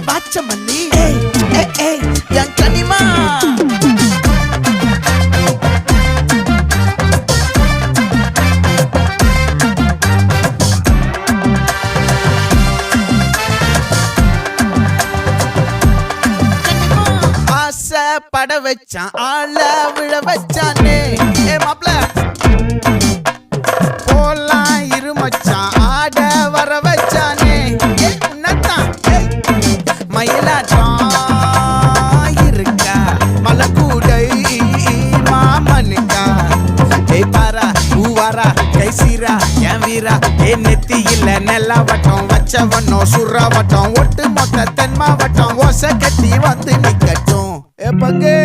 bacha mali yang kanima asa pada vechan aala vila vechane maapla நெத்தியில நெல்லவட்டம் வச்சவனும் சுறவட்டம் ஒட்டு மொத்த தென்மாவட்டம் ஓசை கட்டி வந்து நிக்கட்டும் பங்கே